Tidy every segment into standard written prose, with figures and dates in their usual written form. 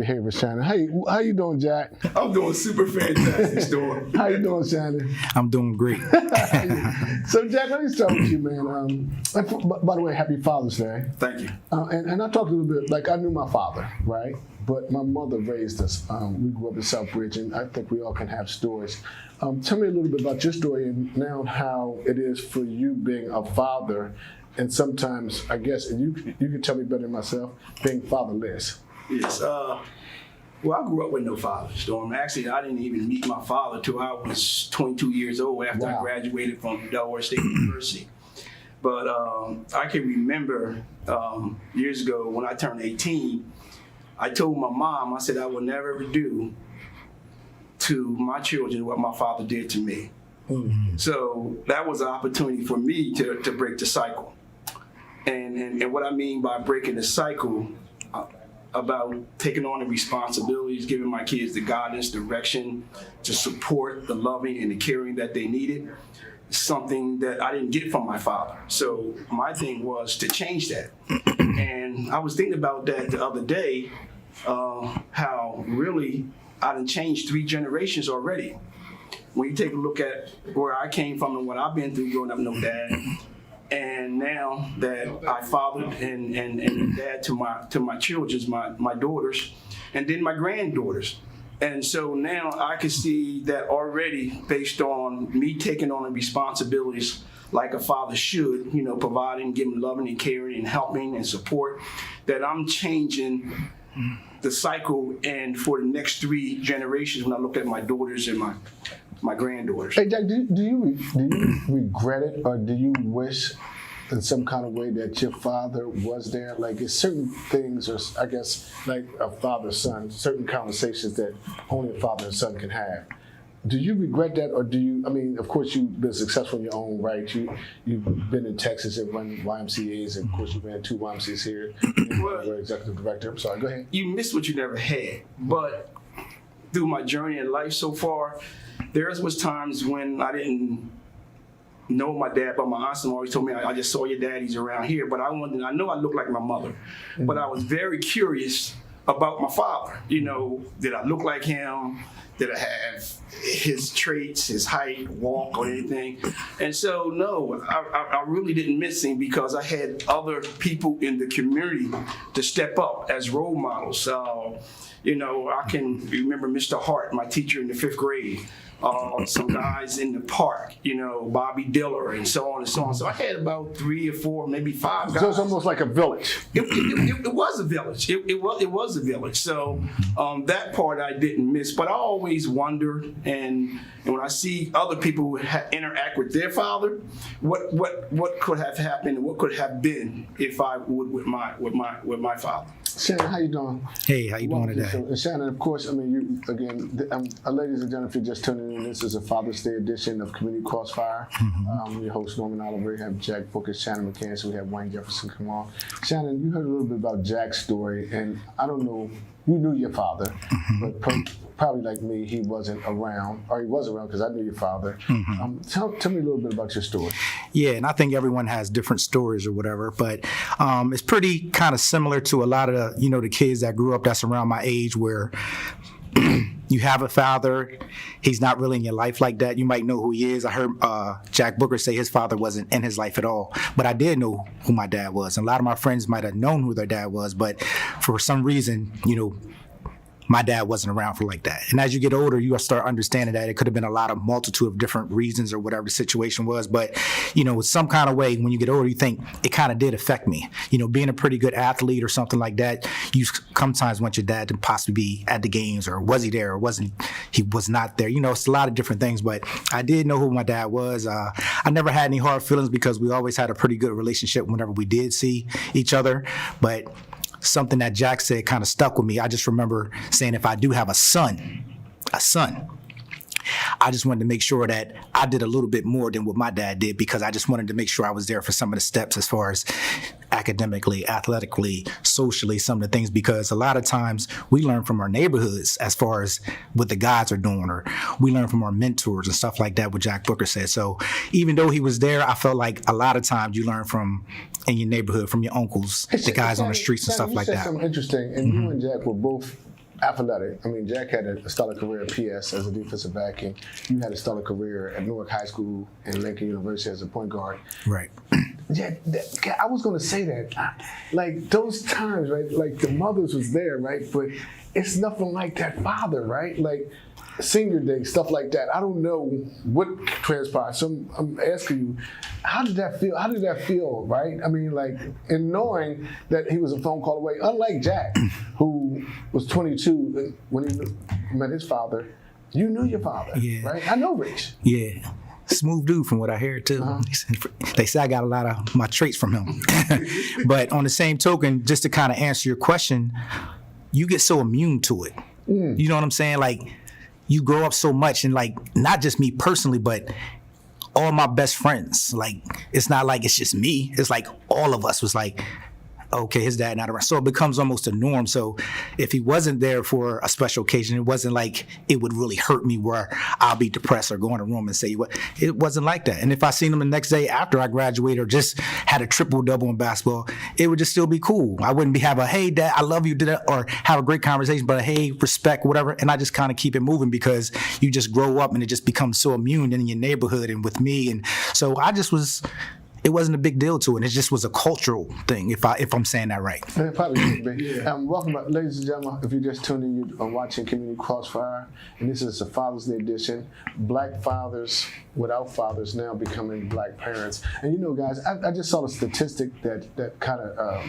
behavior, Shannon. How you doing, Jack? I'm doing super fantastic, Storm. How you doing, Shannon? I'm doing great. So, Jack, let me start with you, man. By the way, happy Father's Day. Thank you. And I talked a little bit, like I knew my father, right? But my mother raised us. We grew up in Southbridge, and I think we all can have stories. Tell me a little bit about your story and now how it is for you being a father, and sometimes, I guess, and you can tell me better than myself, being fatherless. Yes. Well, I grew up with no father, Storm. Actually, I didn't even meet my father till I was 22 years old after I graduated from Delaware State University. But I can remember years ago when I turned 18, I told my mom, I said I will never ever do to my children what my father did to me. Mm-hmm. So that was an opportunity for me to break the cycle. And what I mean by breaking the cycle, about taking on the responsibilities, giving my kids the guidance, direction, to support the loving and the caring that they needed, something that I didn't get from my father. So my thing was to change that. And I was thinking about that the other day, how really I done changed 3 generations already. When you take a look at where I came from and what I've been through growing up with no dad, and now that I fathered and dad to my children, my daughters, and then my granddaughters. And so now I can see that already based on me taking on the responsibilities like a father should, providing, giving loving and caring and helping and support, that I'm changing the cycle and for the next 3 generations when I look at my daughters and my granddaughters. Hey, Jack, do you regret it, or do you wish in some kind of way that your father was there? Like, it's certain things, or I guess like a father-son, certain conversations that only a father and son can have. Do you regret that, or do you? I mean, of course, you've been successful in your own right. You've been in Texas and run YMCA's, and of course, you've ran 2 YMCA's here. You're executive director. I'm sorry. Go ahead. You missed what you never had, but through my journey in life so far, there was times when I didn't know my dad, but my aunts always told me, I just saw your daddies around here, but I know I look like my mother, but I was very curious about my father. Did I look like him? Did I have his traits, his height, walk, or anything? And so, no, I really didn't miss him because I had other people in the community to step up as role models. I can remember Mr. Hart, my teacher in the 5th grade. Some guys in the park, Bobby Diller, and so on and so on. So I had about 3 or 4, maybe 5 guys. So it's almost like a village. It was a village. It was a village. So that part I didn't miss. But I always wondered, and when I see other people who interact with their father, what could have happened and what could have been if I would with my father. Shannon, how you doing? Hey, how you doing today? And Shannon, of course, I mean, you again, ladies and gentlemen, if you're just tuning in, this is a Father's Day edition of Community Crossfire. Your host, Norman Oliver. We have Jack Booker, Shannon Mccants, we have Wayne Jefferson come on. Shannon, you heard a little bit about Jack's story, and I don't know, you knew your father, but probably like me, he wasn't around, or he was around because I knew your father. Tell me a little bit about your story. Yeah, and I think everyone has different stories or whatever, but it's pretty kind of similar to a lot of the kids that grew up that's around my age, where you have a father, he's not really in your life like that. You might know who he is. I heard Jack Booker say his father wasn't in his life at all, but I did know who my dad was. And a lot of my friends might have known who their dad was, but for some reason, my dad wasn't around for like that. And as you get older, you start understanding that it could have been a lot of multitude of different reasons or whatever the situation was. But, with some kind of way, when you get older, you think it kind of did affect me. Being a pretty good athlete or something like that, you sometimes want your dad to possibly be at the games, or was he there, or he was not there. It's a lot of different things, but I did know who my dad was. I never had any hard feelings because we always had a pretty good relationship whenever we did see each other. But something that Jack said kind of stuck with me. I just remember saying, if I do have a son, I just wanted to make sure that I did a little bit more than what my dad did, because I just wanted to make sure I was there for some of the steps as far as academically, athletically, socially, some of the things, because a lot of times we learn from our neighborhoods as far as what the guys are doing, or we learn from our mentors and stuff like that, what Jack Booker said. So even though he was there, I felt like a lot of times you learn from in your neighborhood, from your uncles, the guys on the streets and stuff like that. You said something interesting, and you and Jack were both athletic. I mean, Jack had a stellar career at PS as a defensive back, and you had a stellar career at Newark High School and Lincoln University as a point guard. Right. Yeah, I was going to say that. Like, those times, right, like the mothers was there, right, but it's nothing like that father, right? Like, senior day, stuff like that. I don't know what transpired. So I'm asking you, how did that feel? How did that feel, right? I mean, like, in knowing that he was a phone call away, unlike Jack, who was 22 when he met his father, you knew your father, right? I know Rich. Yeah. Smooth dude from what I hear too. They say I got a lot of my traits from him. But on the same token, just to kind of answer your question, you get so immune to it. You know what I'm saying? Like, you grow up so much, and like, not just me personally, but all my best friends. Like, it's not like it's just me. It's like all of us was like, okay, his dad not around. So it becomes almost a norm. So if he wasn't there for a special occasion, it wasn't like it would really hurt me where I'll be depressed or go in a room and say, what? It wasn't like that. And if I seen him the next day after I graduated or just had a triple-double in basketball, it would just still be cool. I wouldn't be have a, hey, Dad, I love you, or have a great conversation, but a, hey, respect, whatever. And I just kind of keep it moving because you just grow up and it just becomes so immune in your neighborhood and with me. And so I just was... It wasn't a big deal to it. It just was a cultural thing, if I'm saying that right. It probably should be. Welcome back, ladies and gentlemen. If you just tuned in, you are watching Community Crossfire, and this is a Father's Day edition. Black fathers without fathers now becoming black parents. And you know, guys, I just saw a statistic that kind of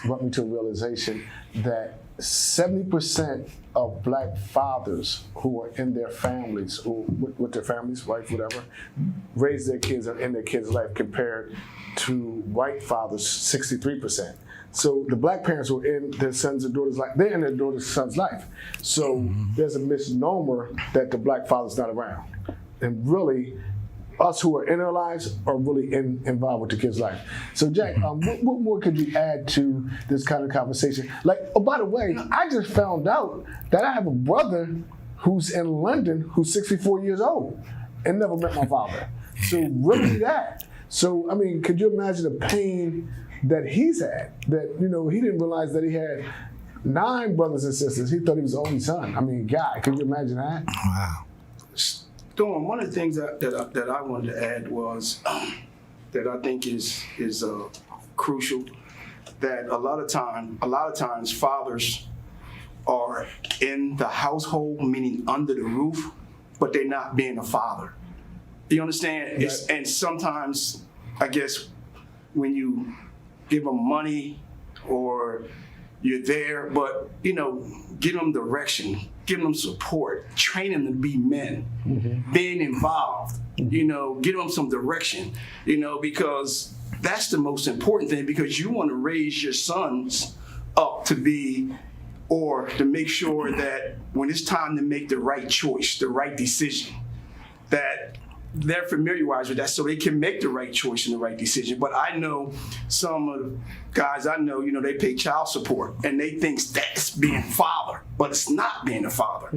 brought me to a realization that 70% of black fathers who are in their families, who with their families, wife, whatever, raise their kids in their kids' life compared to white fathers, 63%. So the black parents were in their sons and daughters' life. They're in their daughter's son's life. So there's a misnomer that the black father's not around. And really, us who are in our lives are really involved with the kid's life. So Jack, what more could you add to this kind of conversation? Like, oh, by the way, I just found out that I have a brother who's in London who's 64 years old and never met my father. So really that. So, I mean, could you imagine the pain that he's had? That, you know, he didn't realize that he had 9 brothers and sisters. He thought he was the only son. I mean, God, can you imagine that? Wow. Storm, one of the things that I wanted to add was that I think is crucial. That a lot of times fathers are in the household, meaning under the roof, but they're not being a father. You understand? And sometimes, I guess, when you give them money or you're there, but, you know, give them direction, give them support, train them to be men, being involved, you know, give them some direction, you know, because that's the most important thing, because you want to raise your sons up to be, or to make sure that when it's time to make the right choice, the right decision, that they're familiarized with that so they can make the right choice and the right decision. But I know some of the guys I know, you know, they pay child support and they think that's being a father, but it's not being a father.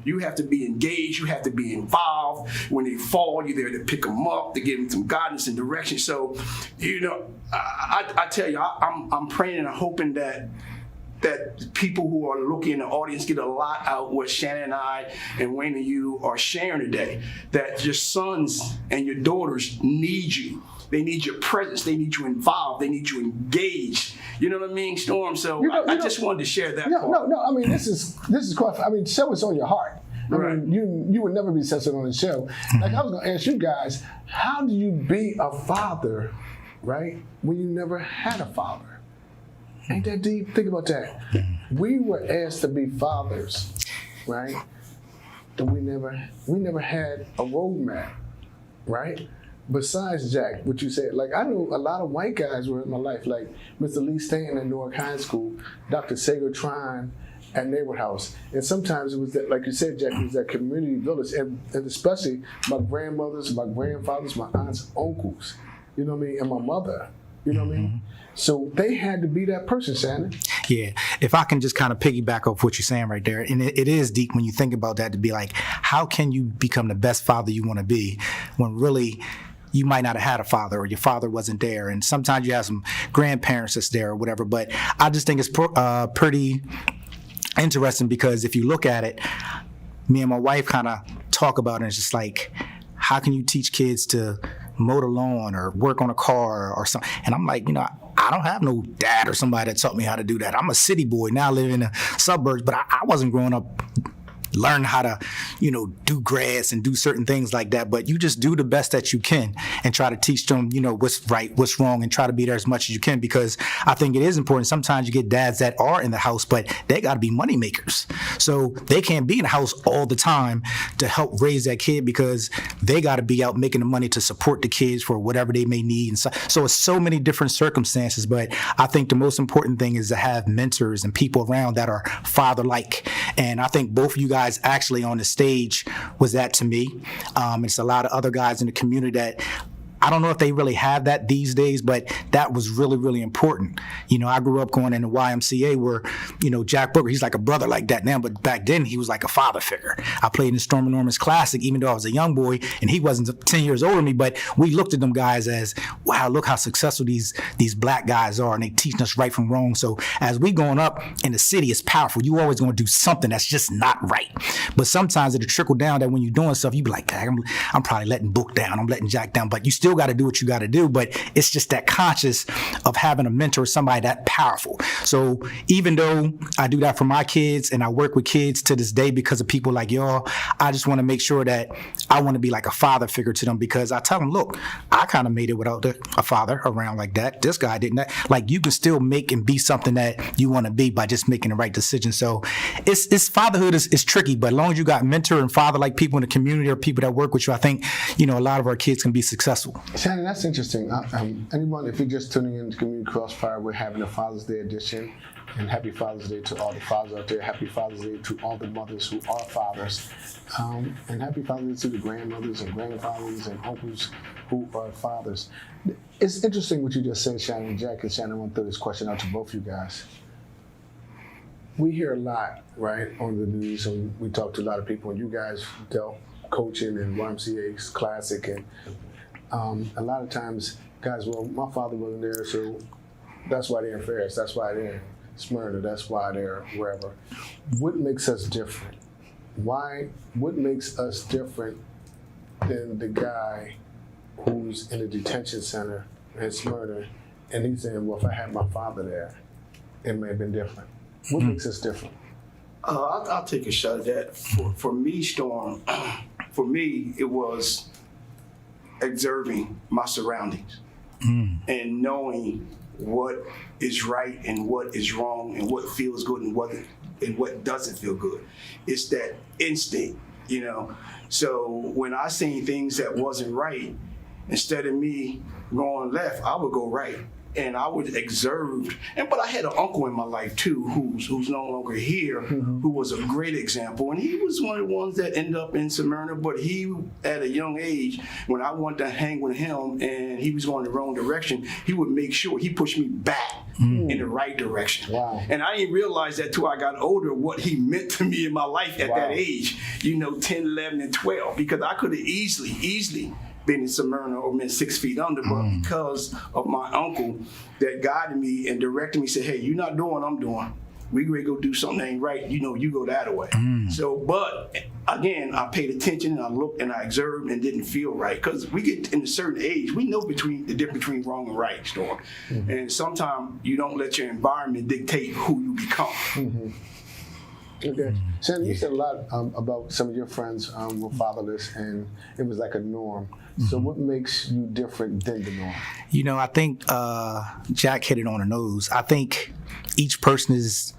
You have to be engaged, you have to be involved. When they fall, you're there to pick them up, to give them some guidance and direction. So, you know, I tell you, I'm praying and I'm hoping that people who are looking in the audience get a lot out what Shannon and I and Wayne and you are sharing today, that your sons and your daughters need you. They need your presence. They need you involved. They need you engaged. You know what I mean, Storm? So I just wanted to share that part. No. I mean, this is quite. I mean, show what's on your heart. I mean, you would never be censored on the show. Like, I was going to ask you guys, how do you be a father, right, when you never had a father? Ain't that deep? Think about that. We were asked to be fathers, right? And we never had a roadmap, right? Besides Jack, what you said, like, I know a lot of white guys were in my life, like Mr. Lee Stanton at Newark High School, Dr. Sager Trine at Neighborhood House. And sometimes it was that, like you said, Jack, it was that community village, and especially my grandmothers, my grandfathers, my aunts, uncles, you know what I mean, and my mother, you know what I mean? So they had to be that person, Shannon. Yeah, if I can just kind of piggyback off what you're saying right there, and it is deep when you think about that, to be like, how can you become the best father you want to be when really you might not have had a father or your father wasn't there, and sometimes you have some grandparents that's there or whatever, but I just think it's pretty interesting because if you look at it, me and my wife kind of talk about it. And it's just like, how can you teach kids to mow the lawn or work on a car or something? And I'm like, I don't have no dad or somebody that taught me how to do that. I'm a city boy now, living in the suburbs, but I wasn't growing up learn how to, do grass and do certain things like that. But you just do the best that you can and try to teach them, what's right, what's wrong, and try to be there as much as you can, because I think it is important. Sometimes you get dads that are in the house, but they got to be money makers. So they can't be in the house all the time to help raise that kid, because they got to be out making the money to support the kids for whatever they may need. And so it's so many different circumstances. But I think the most important thing is to have mentors and people around that are father-like. And I think both of you guys actually on the stage was that to me. It's a lot of other guys in the community that I don't know if they really have that these days, but that was really, really important. I grew up going in the YMCA where, Jack Booker, he's like a brother like that now, but back then he was like a father figure. I played in the Storm and Norman's Classic, even though I was a young boy and he wasn't 10 years older than me, but we looked at them guys as, wow, look how successful these black guys are, and they teaching us right from wrong. So as we going up in the city, it's powerful. You always going to do something that's just not right. But sometimes it'll trickle down that when you're doing stuff, you be like, I'm probably letting Book down, I'm letting Jack down, but you still got to do what you got to do. But it's just that conscious of having a mentor, somebody that powerful. So even though I do that for my kids and I work with kids to this day because of people like y'all, I just want to make sure that I want to be like a father figure to them, because I tell them, look, I kind of made it without a father around like that. This guy didn't. Like, you can still make and be something that you want to be by just making the right decision. So it's fatherhood is tricky, but as long as you got mentor and father like people in the community or people that work with you, I think, a lot of our kids can be successful. Shannon, that's interesting. Anyone, if you're just tuning in to Community Crossfire, we're having a Father's Day edition. And happy Father's Day to all the fathers out there. Happy Father's Day to all the mothers who are fathers. And happy Father's Day to the grandmothers and grandfathers and uncles who are fathers. It's interesting what you just said, Shannon and Jack. And Shannon, I want to throw this question out to both you guys. We hear a lot, right, on the news, and we talk to a lot of people, and you guys dealt coaching and YMCA's Classic, and a lot of times, guys, well, my father wasn't there, so that's why they're in Ferris, that's why they're in Smyrna, that's why they're wherever. What makes us different? What makes us different than the guy who's in a detention center in Smyrna, and he's saying, well, if I had my father there, it may have been different. What makes us different? I'll take a shot at that. For me, Storm, for me, it was observing my surroundings and knowing what is right and what is wrong and what feels good and what doesn't feel good. It's that instinct, So when I seen things that wasn't right, instead of me going left, I would go right. And I would observe, but I had an uncle in my life too, who's no longer here, who was a great example. And he was one of the ones that ended up in Smyrna, but he, at a young age, when I wanted to hang with him and he was going the wrong direction, he would make sure he pushed me back in the right direction. Wow. And I didn't realize that till I got older, what he meant to me in my life at that age, 10, 11, and 12, because I could have easily been in Smyrna or been 6 feet under, but because of my uncle that guided me and directed me, said, hey, you're not doing what I'm doing. We ready to go do something that ain't right. You go that way. So, but again, I paid attention and I looked and I observed and didn't feel right, because we get in a certain age, we know the difference between wrong and right, Storm. And sometimes you don't let your environment dictate who you become. Okay. Shannon, you said a lot about some of your friends were fatherless, and it was like a norm. So what makes you different than the norm? I think Jack hit it on the nose. I think each person is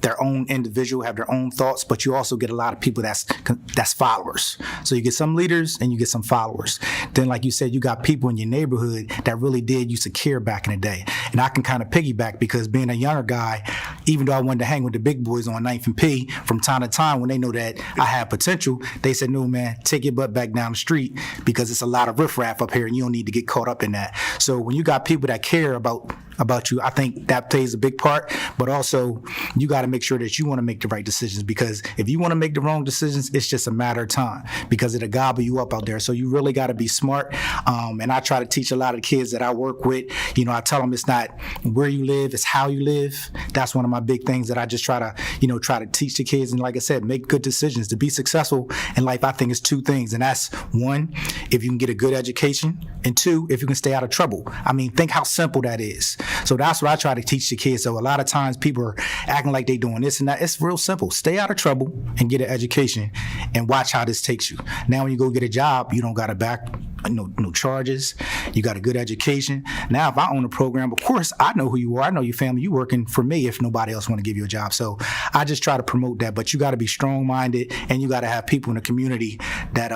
their own individual, have their own thoughts, but you also get a lot of people that's followers. So you get some leaders and you get some followers. Then, like you said, you got people in your neighborhood that really did used to care back in the day. And I can kind of piggyback, because being a younger guy, even though I wanted to hang with the big boys on 9th and P, from time to time when they know that I had potential, they said, no, man, take your butt back down the street, because it's a lot of riffraff up here and you don't need to get caught up in that. So when you got people that care about about you. I think that plays a big part, but also you got to make sure that you want to make the right decisions, because if you want to make the wrong decisions, it's just a matter of time because it'll gobble you up out there. So you really got to be smart. And I try to teach a lot of the kids that I work with, I tell them it's not where you live, it's how you live. That's one of my big things that I just try to teach the kids. And like I said, make good decisions. To be successful in life, I think it's two things. And that's one, if you can get a good education, and two, if you can stay out of trouble. I mean, think how simple that is. So that's what I try to teach the kids. So a lot of times people are acting like they doing this and that. It's real simple. Stay out of trouble and get an education and watch how this takes you. Now when you go get a job, you don't got to back no charges. You got a good education. Now if I own a program, of course I know who you are. I know your family. You working for me if nobody else want to give you a job. So I just try to promote that. But you got to be strong-minded, and you got to have people in the community that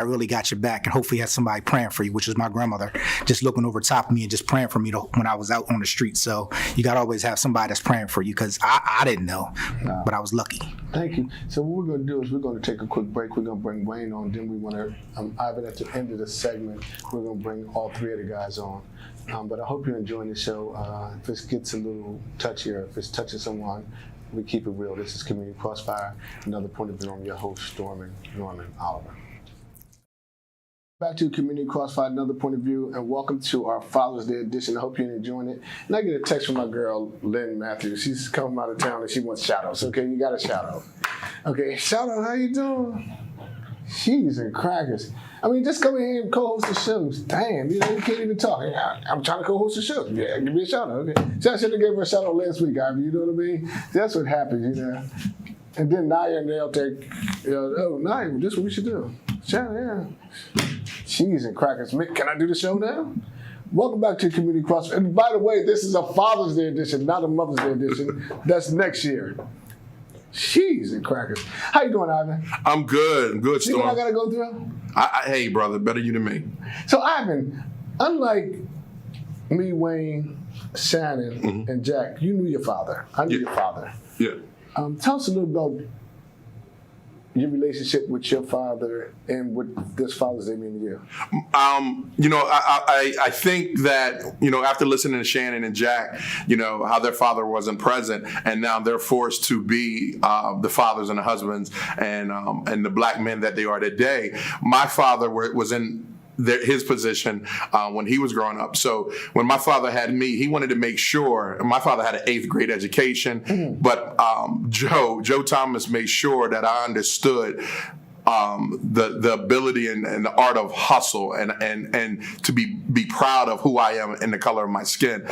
really got your back, and hopefully have somebody praying for you, which is my grandmother, just looking over top of me and just praying for me when I was out on the street. So you got to always have somebody that's praying for you, because I didn't know, but I was lucky. Thank you. So what we're going to do is we're going to take a quick break. We're going to bring Wayne on. Then we want to, Ivan, at the end of the segment, we're going to bring all three of the guys on. But I hope you're enjoying the show. If it gets a little touchier, if it's touching someone, we keep it real. This is Community Crossfire. Another point of view. I'm your host, Norman Oliver. Back to Community Crossfire, another point of view, and welcome to our Father's Day edition. I hope you're enjoying it. And I get a text from my girl, Lynn Matthews. She's coming out of town and she wants shout-outs. Okay, you got a shout-out. Okay, shout-out, how you doing? Cheese and crackers. I mean, just come in here and co-host the shows. Damn, you can't even talk. I'm trying to co-host the show. Yeah, give me a shout-out, okay? See, I should have gave her a shout-out last week, Ivy, you know what I mean? That's what happens, And then Naya and they'll take, oh, Naya, this is what we should do. Shannon, yeah. Cheese and crackers. Can I do the show now? Welcome back to Community Crossfire. And by the way, this is a Father's Day edition, not a Mother's Day edition. That's next year. Cheese and crackers. How you doing, Ivan? I'm good. I'm good, See Storm. what I got to go through? Hey, brother, better you than me. So, Ivan, unlike me, Wayne, Shannon, and Jack, you knew your father. I knew your father. Yeah. Tell us a little about your relationship with your father and what this Father's Day mean to you. I think that, after listening to Shannon and Jack, how their father wasn't present, and now they're forced to be the fathers and the husbands and the black men that they are today. My father was in his position when he was growing up. So when my father had me, he wanted to make sure, my father had an 8th grade education, but Joe Thomas made sure that I understood the ability and the art of hustle and to be proud of who I am and the color of my skin.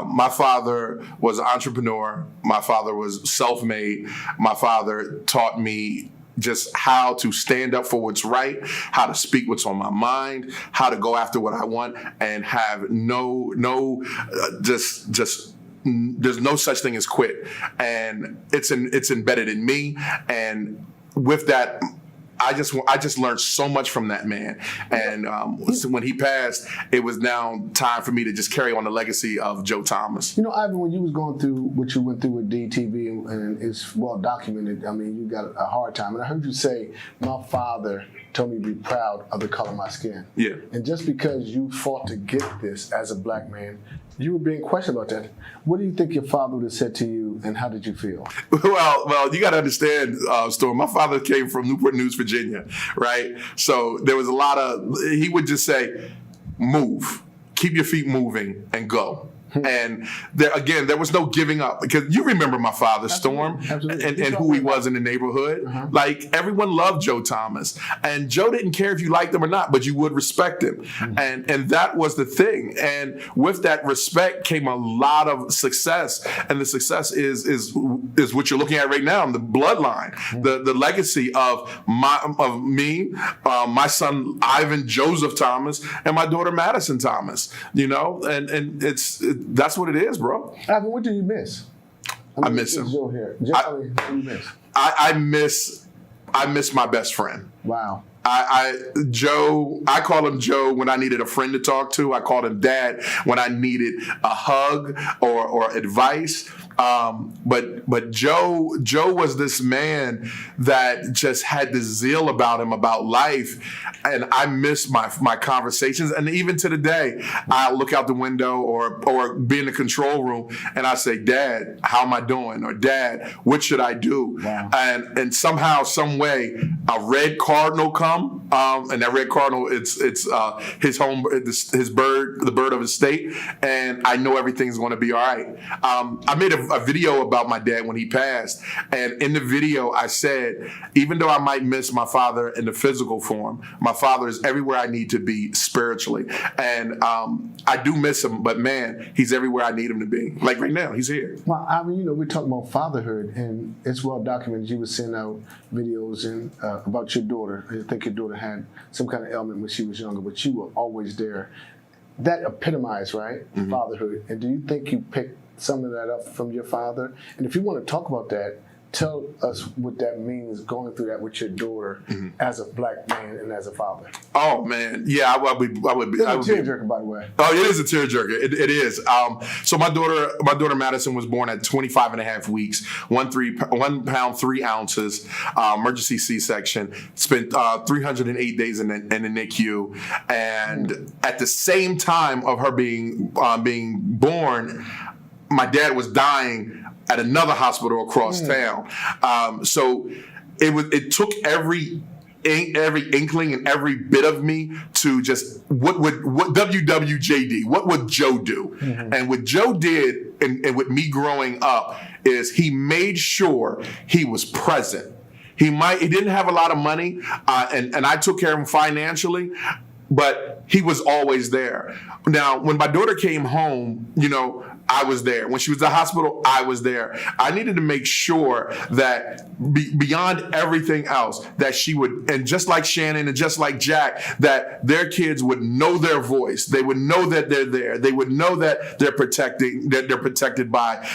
My father was an entrepreneur. My father was self-made. My father taught me just how to stand up for what's right, how to speak what's on my mind, how to go after what I want, and have just there's no such thing as quit. And it's embedded in me. And with that, I just learned so much from that man. And so when he passed, it was now time for me to just carry on the legacy of Joe Thomas. Ivan, when you was going through what you went through with DETV, and it's well documented, I mean, you got a hard time. And I heard you say, my father told me to be proud of the color of my skin. Yeah. And just because you fought to get this as a black man, you were being questioned about that. What do you think your father would have said to you, and how did you feel? Well, you got to understand, Storm, my father came from Newport News, Virginia, right? So there was a lot of, he would just say, move, keep your feet moving, and go. And there was no giving up, because you remember my father, Storm, and who he was in the neighborhood. Like, everyone loved Joe Thomas, and Joe didn't care if you liked him or not, but you would respect him. And that was the thing. And with that respect came a lot of success, and the success is what you're looking at right now, the bloodline, the legacy of me, my son Ivan Joseph Thomas, and my daughter Madison Thomas. And that's what it is, bro. Ivan, what do you miss? I miss him. Joe here. What do you miss? I miss my best friend. Wow. I call him Joe when I needed a friend to talk to. I called him Dad when I needed a hug or advice. But Joe was this man that just had this zeal about him, about life. And I miss my conversations. And even to the day, I look out the window or be in the control room and I say, Dad, how am I doing? Or Dad, what should I do? Wow. And somehow, some way, a red cardinal come, and that red cardinal, it's his home, his bird, the bird of his state, and I know everything's going to be all right. I made a video about my dad when he passed, and in the video I said, even though I might miss my father in the physical form, my father is everywhere I need to be spiritually, and I do miss him, but man, he's everywhere I need him to be. Like right now, he's here. Well, I mean, we're talking about fatherhood, and it's well documented. You were sending out videos and about your daughter. I think your daughter had some kind of ailment when she was younger, but you were always there. That epitomized, right, fatherhood. And do you think you picked some of that up from your father? And if you want to talk about that, tell us what that means going through that with your daughter as a black man and as a father. Oh man, yeah, I would be. It's a tearjerker, by the way. Oh, it is a tearjerker. It is. So my daughter Madison was born at 25 and a half weeks, 1 pound 3 ounces, emergency C-section. Spent 308 days in the NICU, and at the same time of her being born, my dad was dying at another hospital across town. So it took every inkling and every bit of me to just what WWJD, what would Joe do? And what Joe did and with me growing up is he made sure he was present. He didn't have a lot of money, and I took care of him financially, but he was always there. Now, when my daughter came home, I was there. When she was at the hospital, I was there. I needed to make sure that beyond everything else, that she would, and just like Shannon and just like Jack, that their kids would know their voice. They would know that they're there. They would know that they're protected by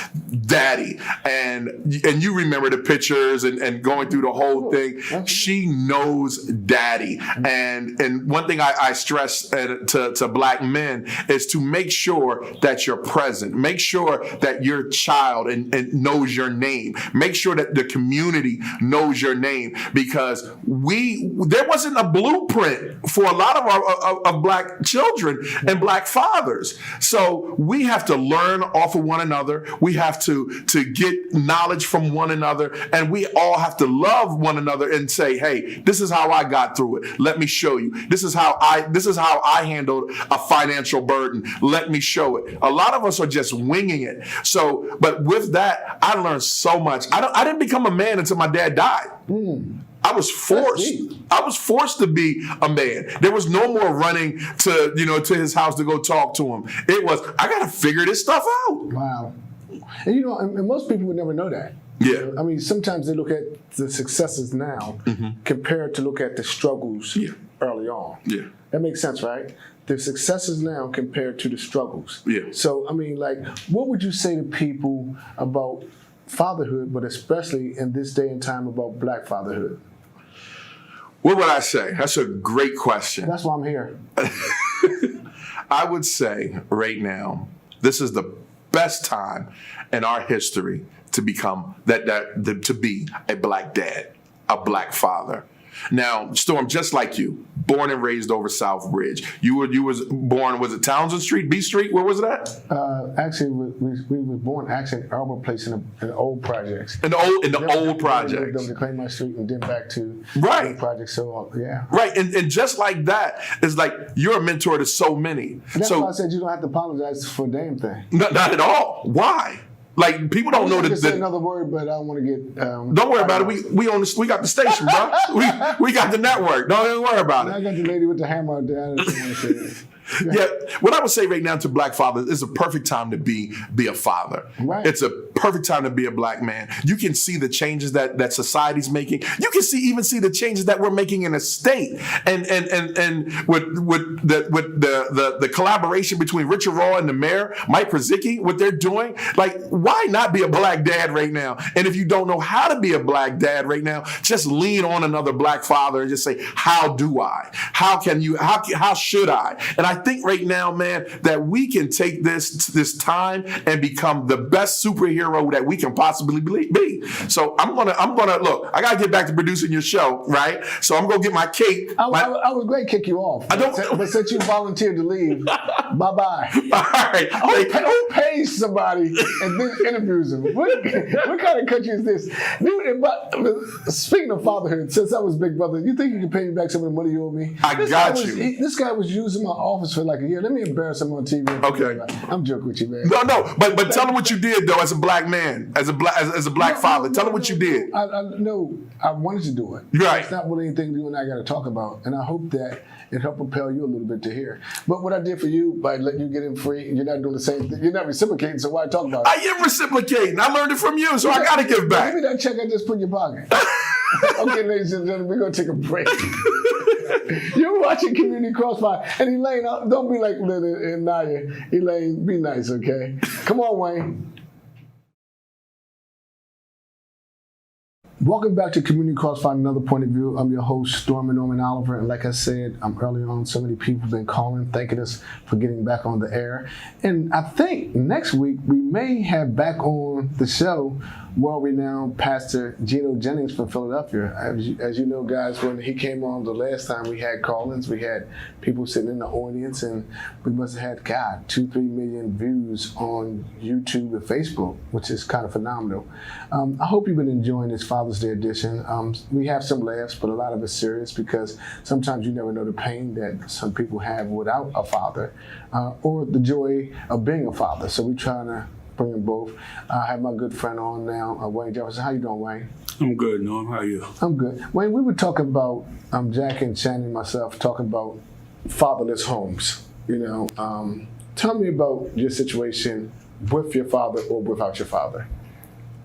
Daddy. And you remember the pictures and going through the whole thing. She knows Daddy. And one thing I stress to black men is to make sure that you're present. Make sure that your child and knows your name. Make sure that the community knows your name, because there wasn't a blueprint for a lot of black children and black fathers. So we have to learn off of one another. We have to get knowledge from one another, and we all have to love one another and say, hey, this is how I got through it. Let me show you. This is how I handled a financial burden. Let me show it. A lot of us are just winging it. So, but with that, I learned so much. I didn't become a man until my dad died. I was forced. I was forced to be a man. There was no more running to his house to go talk to him. It was, I got to figure this stuff out. Wow. And and most people would never know that. Yeah. I mean, sometimes they look at the successes now compared to look at the struggles early on. Yeah. That makes sense, right? The successes now compared to the struggles. Yeah. So, I mean, what would you say to people about fatherhood, but especially in this day and time about black fatherhood? What would I say? That's a great question. That's why I'm here. I would say right now, this is the best time in our history to become to be a black dad, a black father. Now, Storm, just like you, born and raised over South Ridge. You was born, was it Townsend Street, B Street? Where was it at? Actually, we were born in Albert Place in the old projects. In the old projects. To claim my street and then back to right. the old projects. So yeah. Right, and just like that, it's like you're a mentor to so many. That's why I said you don't have to apologize for a damn thing. Not at all. Why? Like, people don't know that. Say another word, but I don't want to get. Don't worry about it. We got the station, bro. we got the network. Don't even worry about it. I got the lady with the hammer out there. I don't want to say it. Yeah, what I would say right now to black fathers is a perfect time to be a father. Right. It's a perfect time to be a black man. You can see the changes that society's making. You can even see the changes that we're making in the state, and with the collaboration between Richard Raw and the mayor Mike Przicki, what they're doing. Like, why not be a black dad right now? And if you don't know how to be a black dad right now, just lean on another black father and just say, how do I? How can you? How should I? And I think right now, man, that we can take this time and become the best superhero hero that we can possibly be. So I'm gonna look. I gotta get back to producing your show, right? So I'm gonna get my cake. I was going to kick you off. But since you volunteered to leave, bye-bye. All right. Who pays somebody and then interviews them? What kind of country is this? Dude, speaking of fatherhood, since I was big brother, you think you can pay me back some of the money you owe me? This guy was using my office for like a year. Let me embarrass him on TV. Okay. I'm joking with you, man. No, but tell him what you did though, as a black man, as a black father. Tell him what you did. I wanted to do it. Right. It's not really anything you and I got to talk about, and I hope that it helped propel you a little bit to hear. But what I did for you by letting you get in free, you're not doing the same thing. You're not reciprocating, so why talk about it? I am reciprocating. I learned it from you, so I got to give back. Give me that check I just put in your pocket. Okay, ladies and gentlemen, we're going to take a break. You're watching Community Crossfire. And Elaine, don't be like Lynn and Naya. Elaine, be nice, okay? Come on, Wayne. Welcome back to Community Crossfire, another point of view. I'm your host, Norman Oliver, and like I said, earlier on, so many people have been calling, thanking us for getting back on the air. And I think next week we may have back on the show world-renowned Pastor Gino Jennings from Philadelphia. As you know, guys, when he came on the last time, we had call-ins, we had people sitting in the audience, and we must have had, 2-3 million views on YouTube and Facebook, which is kind of phenomenal. I hope you've been enjoying this Father's Day edition. We have some laughs, but a lot of it's serious because sometimes you never know the pain that some people have without a father or the joy of being a father. So we're trying to bring them both. I have my good friend on now, Wayne Jefferson. How you doing, Wayne? I'm good, Norm. How are you? I'm good. Wayne, we were talking about, Jack and Shannon and myself, talking about fatherless homes. Tell me about your situation with your father or without your father.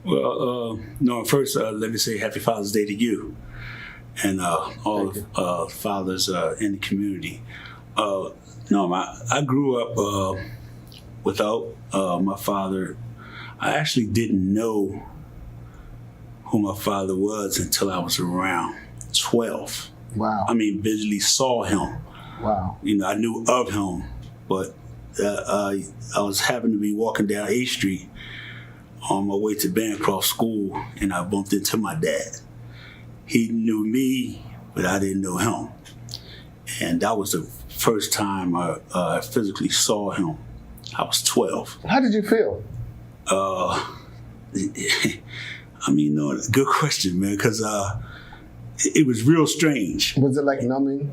Well, Norm, first, let me say Happy Father's Day to you and all fathers in the community. Norm, I grew up without my father. I actually didn't know who my father was until I was around 12. Wow. I mean, visually saw him. Wow. I knew of him, but I was happened to be walking down A Street on my way to Bancroft School, and I bumped into my dad. He knew me, but I didn't know him. And that was the first time I physically saw him. I was 12. How did you feel? Good question, man, because it was real strange. Was it like numbing?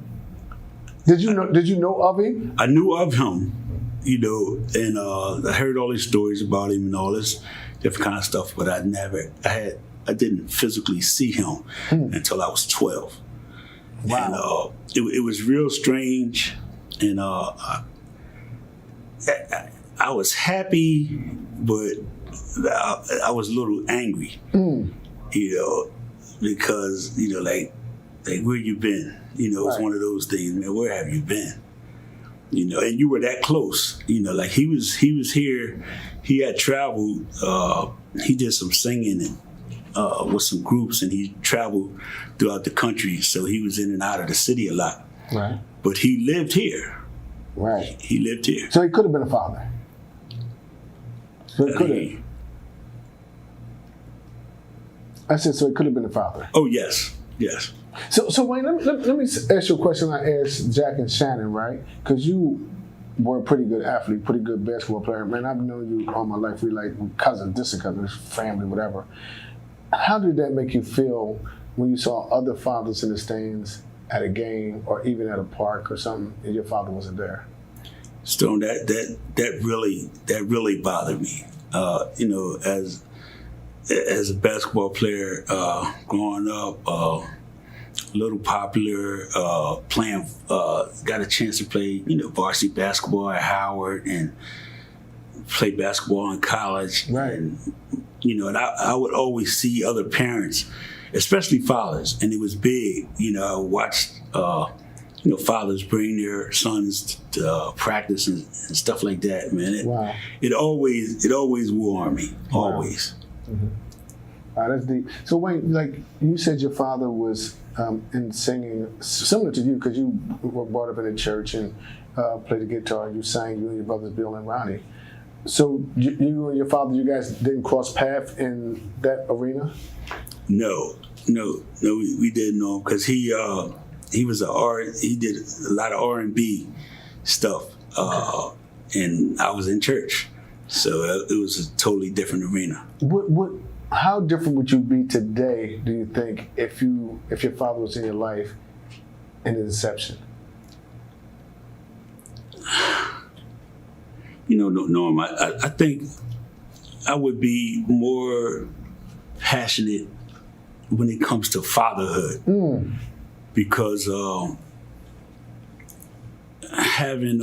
Did you know of him? I knew of him, and I heard all these stories about him and all this different kind of stuff, but I didn't physically see him until I was 12. Wow. And it was real strange, and I was happy, but I was a little angry, because like where you been? It's one of those things, man. Where have you been? And you were that close. Like he was here. He had traveled. He did some singing and with some groups, and he traveled throughout the country. So he was in and out of the city a lot. Right. But he lived here. Right. He lived here. So he could have been a father. So it could have. I said, so it could have been a father. Oh, yes. Yes. So Wayne, let me ask you a question I asked Jack and Shannon, right? Because you were a pretty good athlete, pretty good basketball player. Man, I've known you all my life. We like cousins, distant cousins, family, whatever. How did that make you feel when you saw other fathers in the stands at a game or even at a park or something, and your father wasn't there? Stone, that really bothered me. As a basketball player, growing up, a little popular, playing, got a chance to play, varsity basketball at Howard and play basketball in college. Right. And, and I would always see other parents, especially fathers, and it was big. I watched, fathers bring their sons to practice and stuff like that, man. Wow. It always warmed me, always. Mm-hmm. That's deep. So Wayne, like you said, your father was in singing, similar to you, because you were brought up in a church and played the guitar. You sang, you and your brothers Bill and Ronnie. So you and your father, you guys didn't cross paths in that arena? No, we didn't know him because he was he did a lot of R&B stuff, and I was in church, so it was a totally different arena. How different would you be today, do you think, if your father was in your life in his inception? Norm, I think I would be more passionate when it comes to fatherhood, because having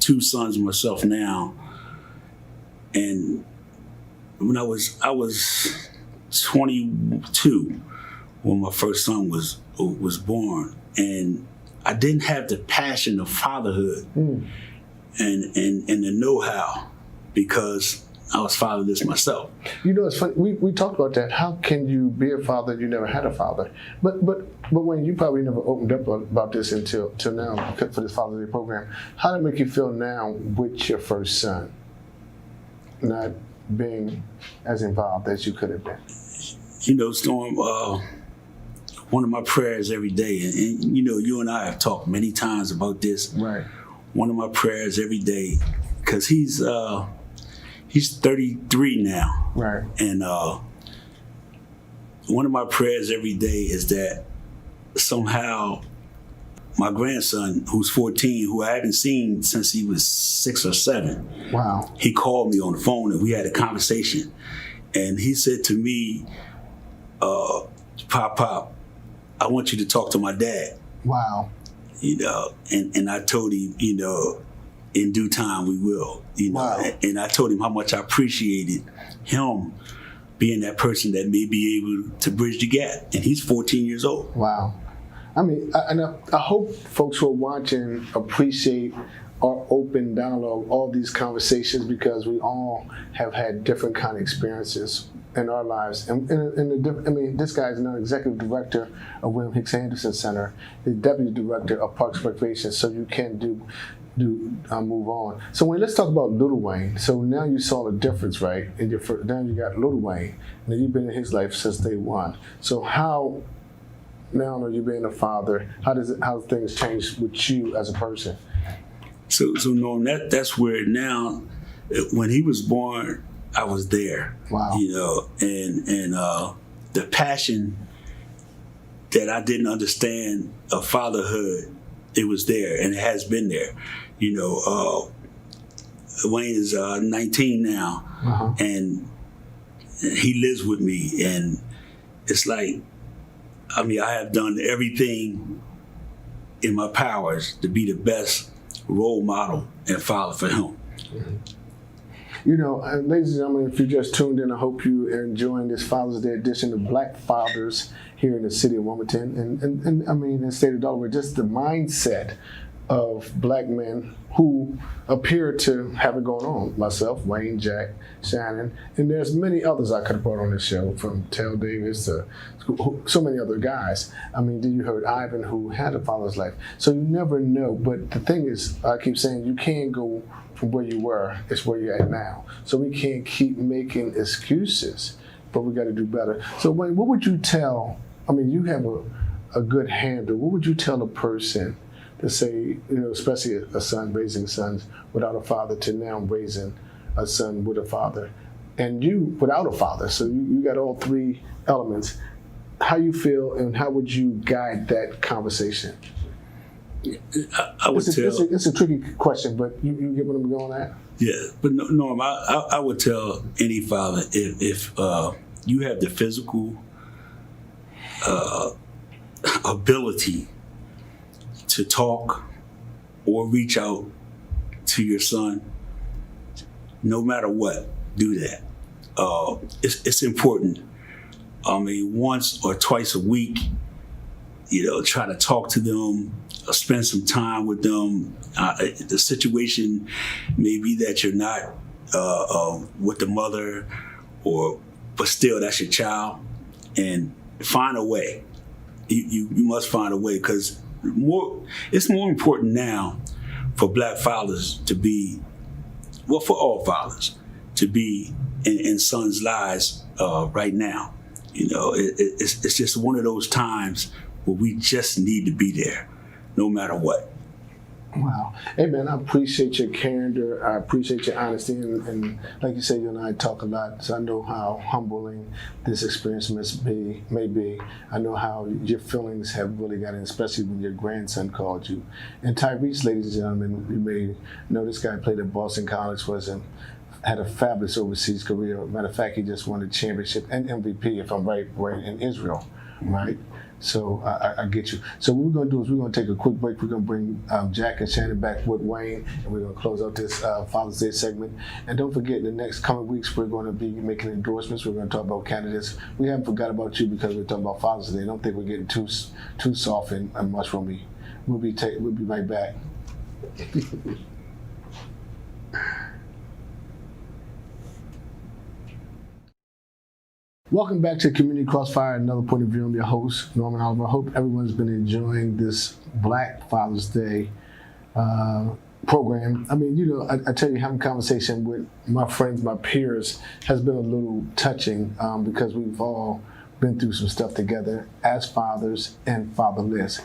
2 sons myself now, and when I was 22 when my first son was born, and I didn't have the passion of fatherhood and the know-how, because I was fatherless myself. It's funny. We talked about that. How can you be a father if you never had a father? But when you probably never opened up about this until now for this Father's Day program. How did it make you feel now with your first son, not being as involved as you could have been? Storm, one of my prayers every day, and you and I have talked many times about this. Right. One of my prayers every day, because he's 33 now. Right. And one of my prayers every day is that somehow my grandson, who's 14, who I haven't seen since he was 6 or 7. Wow. He called me on the phone and we had a conversation. And he said to me, Pop, I want you to talk to my dad. Wow. And I told him, in due time we will. Wow. And I told him how much I appreciated him being that person that may be able to bridge the gap. And he's 14 years old. Wow. I mean, I hope folks who are watching appreciate our open dialogue, all these conversations, because we all have had different kind of experiences in our lives. And this guy is now executive director of William Hicks Anderson Center, the deputy director of Parks and Recreation, so you can move on. So let's talk about Little Wayne. So now you saw the difference, right? Now you got Little Wayne, and you've been in his life since day one. So how, now that you're being a father, how things changed with you as a person? So Norm, that's where now, when he was born, I was there. Wow. And the passion that I didn't understand of fatherhood, it was there, and it has been there. Wayne is 19 now, and he lives with me, and it's like, I have done everything in my powers to be the best role model and father for him. Ladies and gentlemen, if you just tuned in, I hope you are enjoying this Father's Day edition of Black Fathers here in the city of Wilmington, and in the state of Delaware. Just the mindset of black men who appear to have it going on. Myself, Wayne, Jack, Shannon, and there's many others I could have brought on this show, from Tel Davis to so many other guys. Then you heard Ivan, who had a father's life. So you never know. But the thing is, I keep saying, you can't go from where you were, it's where you're at now. So we can't keep making excuses, but we got to do better. So Wayne, what would you tell, you have a good handle, what would you tell a person to say, especially a son raising sons without a father, to now raising a son with a father, and you without a father? So you got all 3 elements. How you feel, and how would you guide that conversation? I would tell. It's a tricky question, but you get what I'm going at? Yeah, but Norm, I would tell any father, if you have the physical ability to talk or reach out to your son, no matter what, do that. It's important. Once or twice a week, try to talk to them, spend some time with them. The situation may be that you're not with the mother, but still that's your child, and find a way. You must find a way, because it's more important now for black fathers to be well, for all fathers to be in sons' lives right now. It's just one of those times where we just need to be there, no matter what. Wow. Hey, man, I appreciate your candor. I appreciate your honesty. And like you said, you and I talk a lot, so I know how humbling this experience may be. I know how your feelings have really got in, especially when your grandson called you. And Tyrese, ladies and gentlemen, you may know this guy played at Boston College, had a fabulous overseas career. Matter of fact, he just won a championship and MVP, if I'm right, in Israel, right? So I get you. So what we're going to do is we're going to take a quick break. We're going to bring Jack and Shannon back with Wayne, and we're going to close out this Father's Day segment. And don't forget, in the next coming weeks, we're going to be making endorsements. We're going to talk about candidates. We haven't forgot about you because we're talking about Father's Day. Don't think we're getting too soft and mushroomy. We'll be right back. Welcome back to Community Crossfire, another point of view. I'm your host, Norman Oliver. I hope everyone's been enjoying this Black Father's Day program. I mean, I tell you, having conversation with my friends, my peers, has been a little touching because we've all been through some stuff together as fathers and fatherless.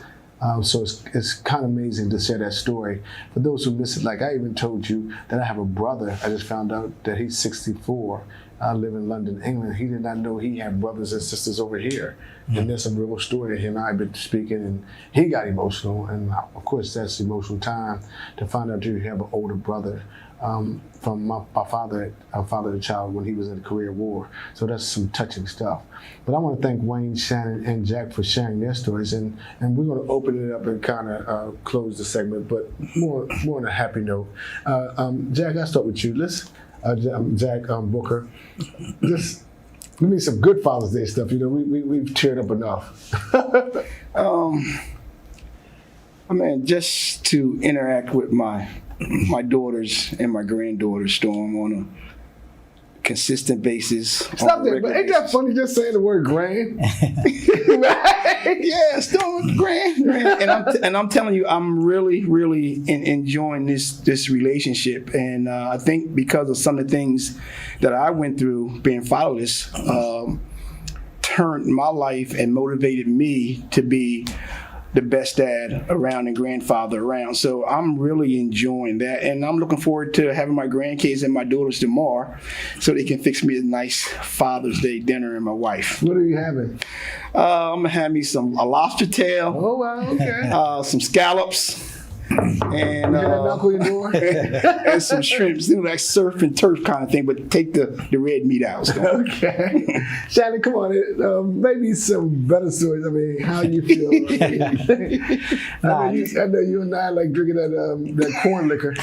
So it's kind of amazing to share that story. For those who miss it, like I even told you that I have a brother. I just found out that he's 64. I live in London, England. He did not know he had brothers and sisters over here. Mm-hmm. And there's a real story that he and I have been speaking, and he got emotional. And of course, that's emotional time to find out you have an older brother from my father, our father and child, when he was in the Korean War. So that's some touching stuff. But I want to thank Wayne, Shannon, and Jack for sharing their stories. And we're going to open it up and kind of close the segment, but more on a happy note. Jack, I'll start with you. Jack Booker, just give me some good Father's Day stuff. We've cheered up enough. Just to interact with my daughters and my granddaughters, Storm, on a consistent basis. Stop that, but ain't that funny just saying the word grand? Yeah, Storm, grand. And I'm telling you, I'm really, really enjoying this relationship. And I think because of some of the things that I went through being fatherless, turned my life and motivated me to be the best dad around and grandfather around. So I'm really enjoying that. And I'm looking forward to having my grandkids and my daughters tomorrow so they can fix me a nice Father's Day dinner and my wife. What are you having? I'm going to have me a lobster tail. Oh, wow, okay. Some scallops. And and some shrimps, like surf and turf kind of thing, but take the red meat out. So. Okay, Shannon, come on, maybe some better stories. I mean, how you feel? I know you and I like drinking that corn liquor.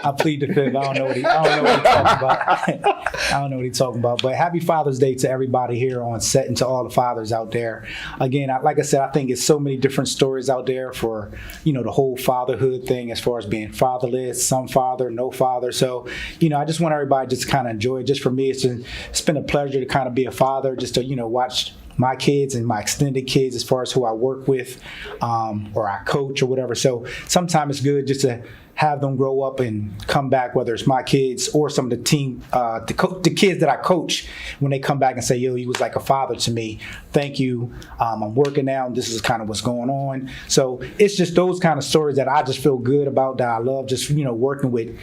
I plead the fifth. I don't know what he's talking about. I don't know what he's talking about. But happy Father's Day to everybody here on set and to all the fathers out there. Again, like I said, I think it's so many different stories out there for the whole fatherhood thing, as far as being fatherless, some father, no father. So, I just want everybody just to kind of enjoy it. Just for me, it's been a pleasure to kind of be a father, just to, watch my kids and my extended kids as far as who I work with or I coach or whatever. So sometimes it's good just to have them grow up and come back, whether it's my kids or some of the team, the kids that I coach, when they come back and say, yo, he was like a father to me. Thank you. I'm working now, and this is kind of what's going on. So it's just those kind of stories that I just feel good about, that I love, just, working with,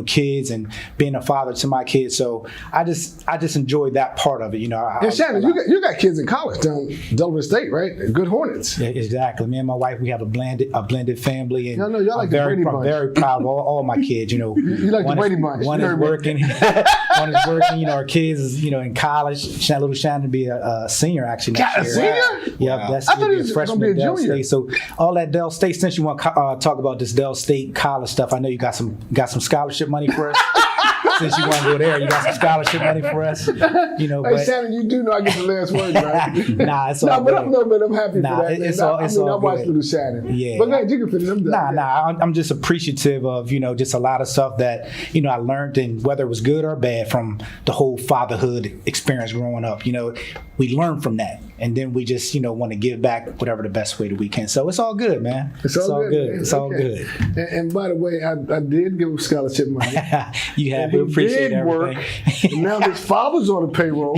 kids and being a father to my kids. So I just enjoy that part of it. Shannon, you got kids in college down Delaware State, right? Good Hornets. Yeah, exactly. Me and my wife, we have a blended family, and y'all like the Brady Bunch. I'm very proud of all my kids. You like the Brady Bunch. One is working. One is working. Our kids is in college. Little Shannon to be a senior actually next year. Senior? Yeah, wow. That's going to be a freshman at Del junior. State. So all that Del State. Since you want to talk about this Del State college stuff, I know you got some scholarship money for us. since you want to go there, you got some scholarship money for us. You know, Hey, but Shannon, you do know I get the last word, right? nah, it's all but good. I'm happy Nah, for that. it's man. all- it's all I watched good. Little Shannon. Yeah. But man, you can finish. I'm done. I'm just appreciative of, you know, just a lot of stuff that, you know, I learned, and whether it was good or bad from the whole fatherhood experience growing up, you know, we learn from that. And then we just, you know, want to give back whatever the best way that we can. So it's all good, man. It's all good. Man. It's all Okay. good. And by the way, I did give him scholarship money. You have And to he appreciate did work. everything. And now his father's on the payroll.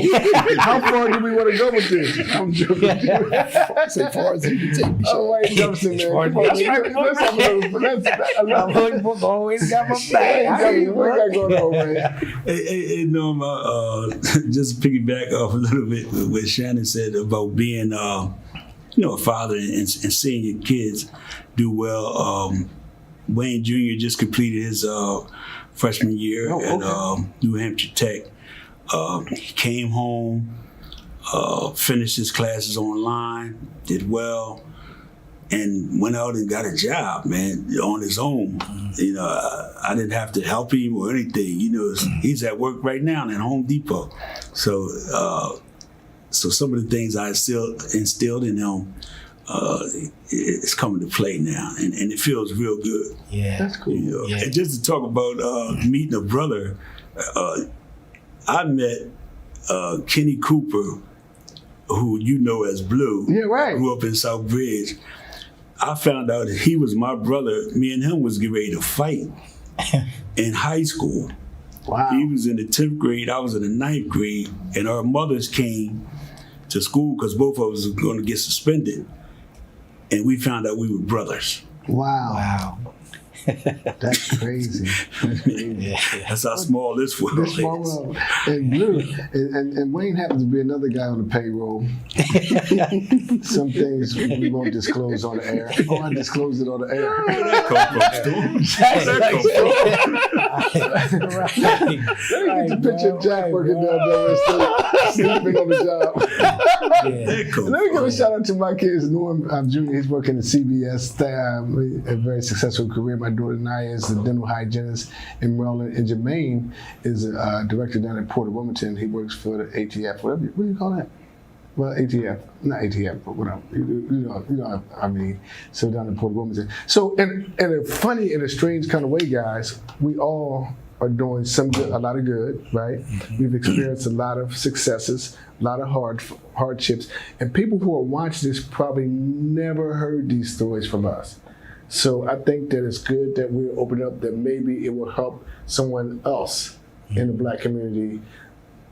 How far do we want to go with this? I'm joking. As far as you can take me. Oh, wait, Jefferson, man. far as- Come on, That's right, let's have a little. Always got my Hey, Jefferson, what you got going on, man? Hey, Norma, just piggyback off a little bit what Shannon said about being, you know, a father and seeing your kids do well. Wayne Jr. just completed his freshman year at New Hampshire Tech. He came home, finished his classes online, did well, and went out and got a job, man, on his own. You know, I didn't have to help him or anything. You know, he's at work right now in Home Depot. So, so some of the things I instilled in him, it's coming to play now, and it feels real good. Yeah. That's cool. You know? Yeah. And just to talk about meeting a brother, I met Kenny Cooper, who you know as Blue. Yeah, right. Grew up in South Bridge. I found out that he was my brother. Me and him was getting ready to fight in high school. Wow. He was in the 10th grade, I was in the 9th grade, and our mothers came to school because both of us were going to get suspended. And we found out we were brothers. Wow. Wow. That's crazy. That's crazy. Yeah. That's how small this world This small is. world. And Blue, and Wayne happens to be another guy on the payroll. Some things we won't disclose on the air. Oh, I disclosed it on the air. Where that come from, Stu? Where that come from? Let me get the picture of Jack working down there, sleeping on the job. Yeah. That come Let me give from? a shout out to my kids. Norm Jr., he's working at CBS, a very successful career. My daughter Naya is a dental hygienist in Maryland, and Jermaine is a director down at Port of Wilmington. He works for the ATF, what do you call that? Well, ATF, not ATF, but whatever. You know, I mean, so down in Port of Wilmington. So, in a funny and a strange kind of way, guys, we all are doing a lot of good, right? We've experienced a lot of successes, a lot of hardships, and people who are watching this probably never heard these stories from us. So I think that it's good that we're open up, that maybe it will help someone else in the Black community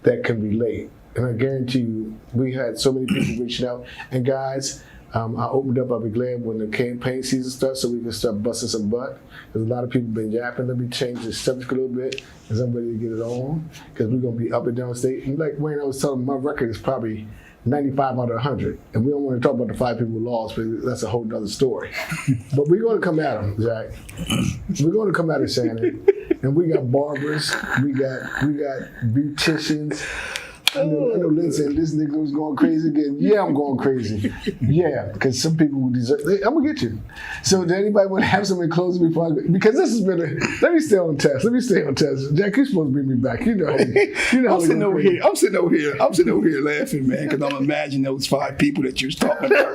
that can relate. And I guarantee you, we had so many people reaching out. And guys, I opened up, I'll be glad when the campaign season starts so we can start busting some butt. Because a lot of people been yapping. Let me change the subject a little bit because I'm ready to get it on. Because we're going to be up and down state. And like Wayne, I was telling my record is probably 95 out of 100. And we don't want to talk about the 5 people who lost, but that's a whole nother story. But we're going to come at them, Jack. We're going to come at it, Shannon. And we got barbers, we got beauticians. I know Lynn said this nigga was going crazy again. Yeah, I'm going crazy. Yeah, because some people who deserve. I'm gonna get you. So, does anybody want to have something close before I go? Because this has been let me stay on test. Jack, you're supposed to bring me back. You know. I'm sitting over here laughing, man, because I'm imagining those 5 people that you was talking about.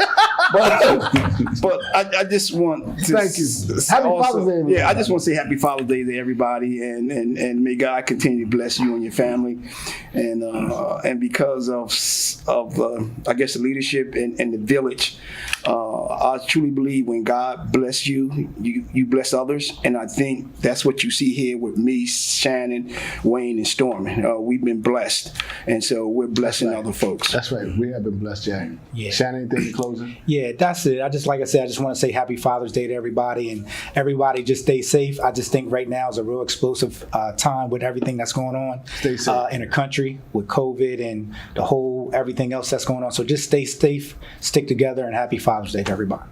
But I just want to Thank you. Happy Father's Day, everybody. Yeah, I just want to say Happy Father's Day to everybody, and may God continue to bless you and your family, and because of I guess the leadership and the village, I truly believe when God bless you, you bless others, and I think that's what you see here with me, Shannon, Wayne, and Storm. We've been blessed, and so we're blessing other folks. That's right. We have been blessed, Jack. Yeah. Shannon, anything in closing? Yeah, that's it. Like I said, I just want to say Happy Father's Day to everybody, and everybody just stay safe. I just think right now is a real explosive time with everything that's going on Stay safe. in the country with COVID and the whole everything else that's going on. So just stay safe, stick together, and Happy Father's Day to everybody.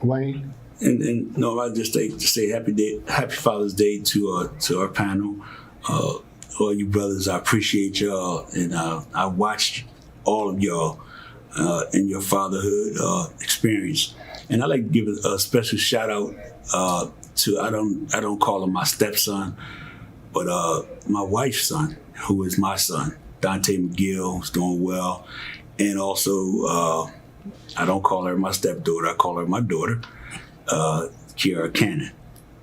Wayne? And no, I just like to say Happy Father's Day to our panel, all you brothers. I appreciate y'all, and I watched all of y'all in your fatherhood experience, and I like to give a special shout out to I don't call him my stepson, But my wife's son, who is my son, Dante McGill, is doing well. And also, I don't call her my stepdaughter, I call her my daughter, Kiara Cannon.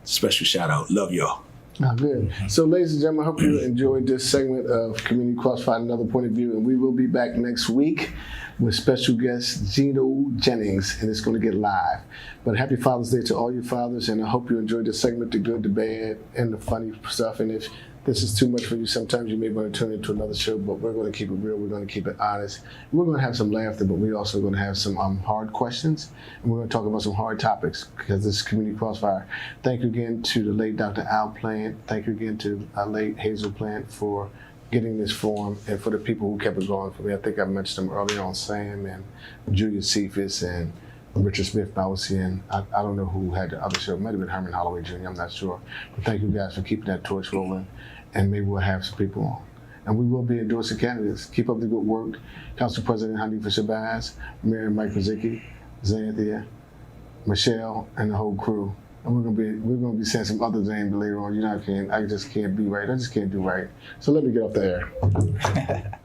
Special shout out. Love y'all. Oh, good. So, ladies and gentlemen, I hope you enjoyed this segment of Community Crossfire, Another Point of View, and we will be back next week with special guest Gino Jennings, and it's going to get live. But happy Father's Day to all you fathers, and I hope you enjoyed this segment, the good, the bad, and the funny stuff. And if this is too much for you, sometimes you may want to turn into another show, but we're going to keep it real. We're going to keep it honest. We're going to have some laughter, but we're also going to have some hard questions, and we're going to talk about some hard topics because this is Community Crossfire. Thank you again to the late Dr. Al Plant. Thank you again to our late Hazel Plant for getting this forum, and for the people who kept it going for me. I think I mentioned them earlier on, Sam and Julia Cephas and Richard Smith Bowsey, and I don't know who had the other show. It might have been Herman Holloway Jr., I'm not sure. But thank you guys for keeping that torch rolling, and maybe we'll have some people on. And we will be endorsing candidates. Keep up the good work. Council President Hanifa Shabazz, Mayor Mike Pazicki, Xanthia, Michelle, and the whole crew. And we're gonna be saying some other names later on. You know, I just can't be right. I just can't do right. So let me get off the air.